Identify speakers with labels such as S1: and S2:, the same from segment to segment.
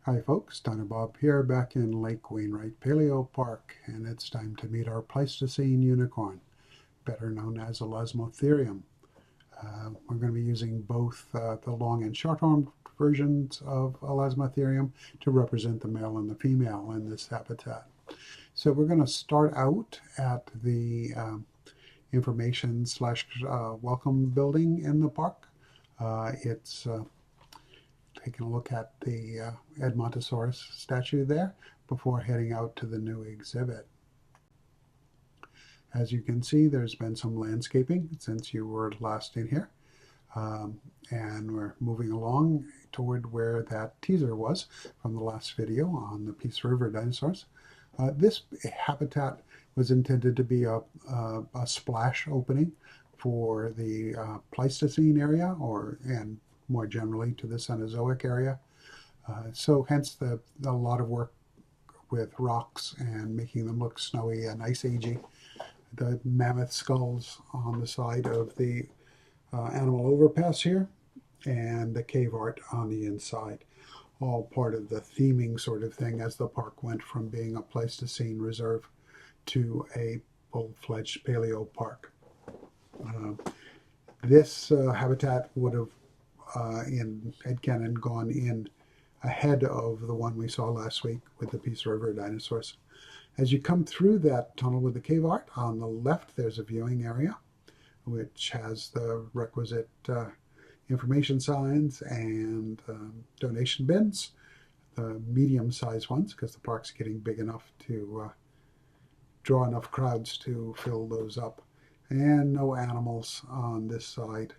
S1: Hi folks, Donna Bob here back in Lake Wainwright Paleopark, and it's time to meet our Pleistocene unicorn, better known as Elasmotherium. We're going to be using both the long and short-armed versions of Elasmotherium to represent the male and the female in this habitat. So we're going to start out at the information / welcome building in the park. It's taking a look at the Edmontosaurus statue there before heading out to the new exhibit. As you can see, there's been some landscaping since you were last in here. And we're moving along toward where that teaser was from the last video on the Peace River dinosaurs. This habitat was intended to be a splash opening for the Pleistocene area, and more generally to the Cenozoic area. So hence a lot of work with rocks and making them look snowy and ice agey. The mammoth skulls on the side of the animal overpass here, and the cave art on the inside. All part of the theming sort of thing as the park went from being a Pleistocene reserve to a full-fledged paleopark. This habitat would have in headcanon gone in ahead of the one we saw last week with the Peace River dinosaurs. As you come through that tunnel with the cave art, on the left there's a viewing area which has the requisite information signs and donation bins, the medium-sized ones because the park's getting big enough to draw enough crowds to fill those up, and no animals on this side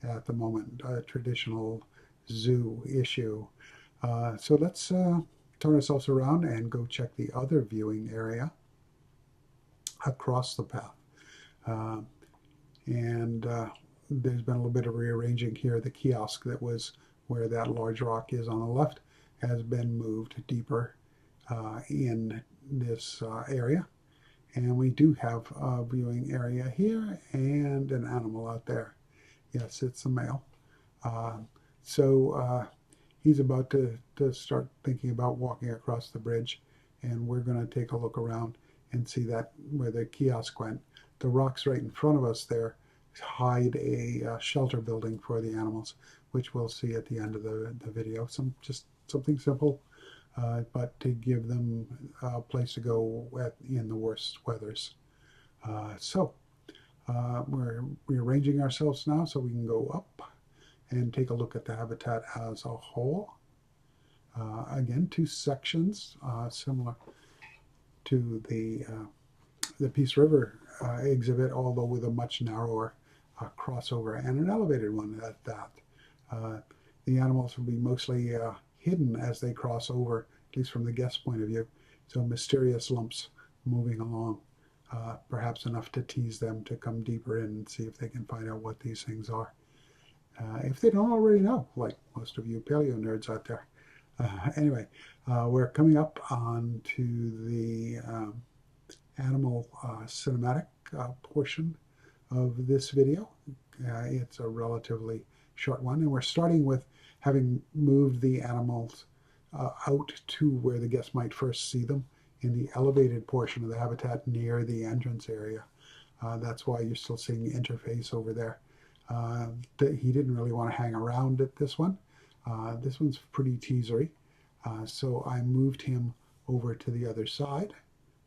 S1: at the moment, a traditional zoo issue. So let's turn ourselves around and go check the other viewing area across the path. There's been a little bit of rearranging here. The kiosk that was where that large rock is on the left has been moved deeper in this area. And we do have a viewing area here and an animal out there. Yes, it's a male. So he's about to start thinking about walking across the bridge, and we're going to take a look around and see that where the kiosk went. The rocks right in front of us there hide a shelter building for the animals, which we'll see at the end of the video. Just something simple, but to give them a place to go in the worst weathers. We're rearranging ourselves now so we can go up and take a look at the habitat as a whole. Again, two sections similar to the Peace River exhibit, although with a much narrower crossover and an elevated one at that. The animals will be mostly hidden as they cross over, at least from the guest point of view. So mysterious lumps moving along. Perhaps enough to tease them to come deeper in and see if they can find out what these things are. If they don't already know, like most of you paleo nerds out there. Anyway, we're coming up onto the animal cinematic portion of this video. It's a relatively short one, and we're starting with having moved the animals out to where the guests might first see them, in the elevated portion of the habitat near the entrance area. That's why you're still seeing the interface over there. He didn't really want to hang around at this one. This one's pretty teasery. So I moved him over to the other side,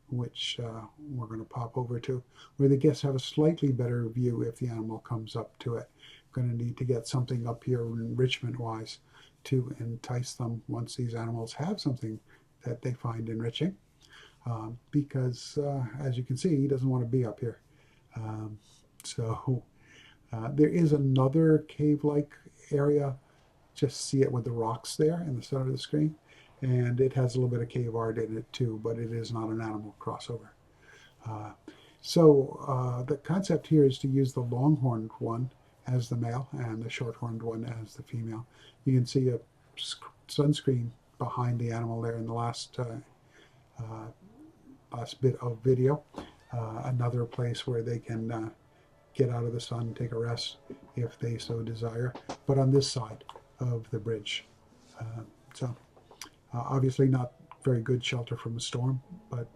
S1: which we're going to pop over to, where the guests have a slightly better view if the animal comes up to it. Going to need to get something up here enrichment-wise to entice them once these animals have something that they find enriching. Because as you can see, he doesn't want to be up here. There is another cave-like area. Just see it with the rocks there in the center of the screen. And it has a little bit of cave art in it too, but it is not an animal crossover. The concept here is to use the longhorned one as the male and the shorthorned one as the female. You can see a sunscreen behind the animal there in the last bit of video. Another place where they can get out of the sun, take a rest if they so desire, but on this side of the bridge. Obviously not very good shelter from a storm, but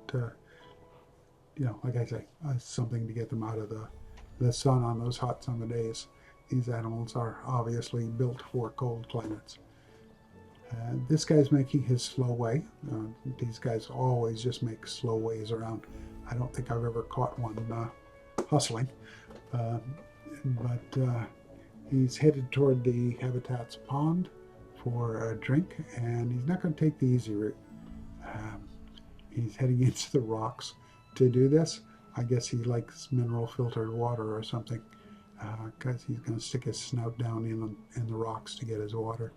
S1: like I say, something to get them out of the sun on those hot summer days. These animals are obviously built for cold climates. This guy's making his slow way. These guys always just make slow ways around. I don't think I've ever caught one hustling. But he's headed toward the habitat's pond for a drink, and he's not going to take the easy route. Um, he's heading into the rocks to do this. I guess he likes mineral filtered water or something, because he's going to stick his snout down in the rocks to get his water,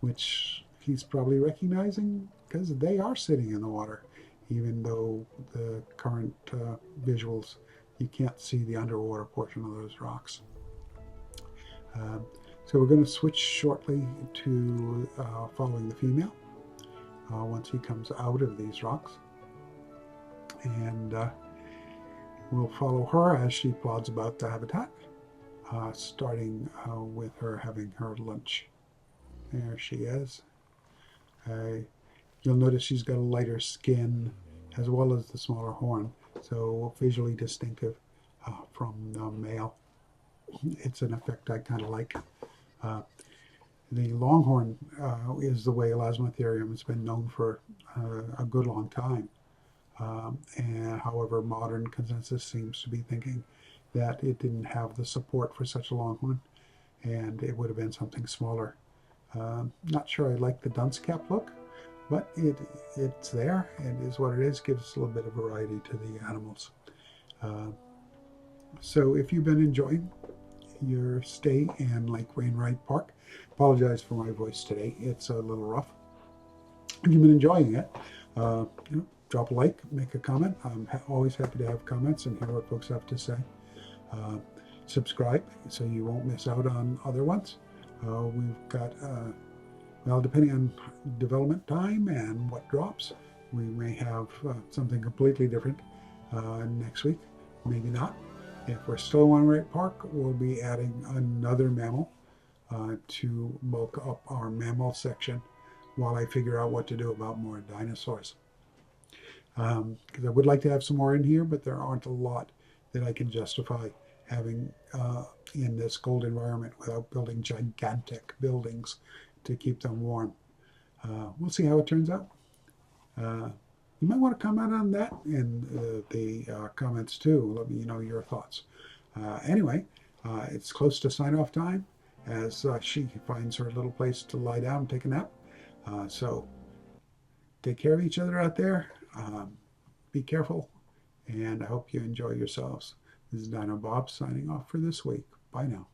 S1: which he's probably recognizing because they are sitting in the water, even though the current visuals, you can't see the underwater portion of those rocks. So we're going to switch shortly to following the female once he comes out of these rocks. And we'll follow her as she plods about the habitat, starting with her having her lunch. There she is. You'll notice she's got a lighter skin as well as the smaller horn, so visually distinctive from the male. It's an effect I kind of like. The longhorn is the way Elasmotherium has been known for a good long time. And however, modern consensus seems to be thinking that it didn't have the support for such a longhorn, and it would have been something smaller. Not sure I like the dunce cap look, but it's there. It is what it is. Gives us a little bit of variety to the animals. So if you've been enjoying your stay in Lake Wainwright Park, apologize for my voice today. It's a little rough. If you've been enjoying it, drop a like, make a comment. I'm always happy to have comments and hear what folks have to say. Subscribe so you won't miss out on other ones. We've got, well, depending on development time and what drops, we may have something completely different next week, maybe not. If we're still in Wainwright Park, we'll be adding another mammal to bulk up our mammal section while I figure out what to do about more dinosaurs. Because I would like to have some more in here, but there aren't a lot that I can justify having in this cold environment without building gigantic buildings to keep them warm. We'll see how it turns out. You might want to comment on that in the comments too. Let me know your thoughts. Anyway, it's close to sign-off time as she finds her little place to lie down and take a nap. So take care of each other out there. Be careful, and I hope you enjoy yourselves. This is Dino Bob signing off for this week. Bye now.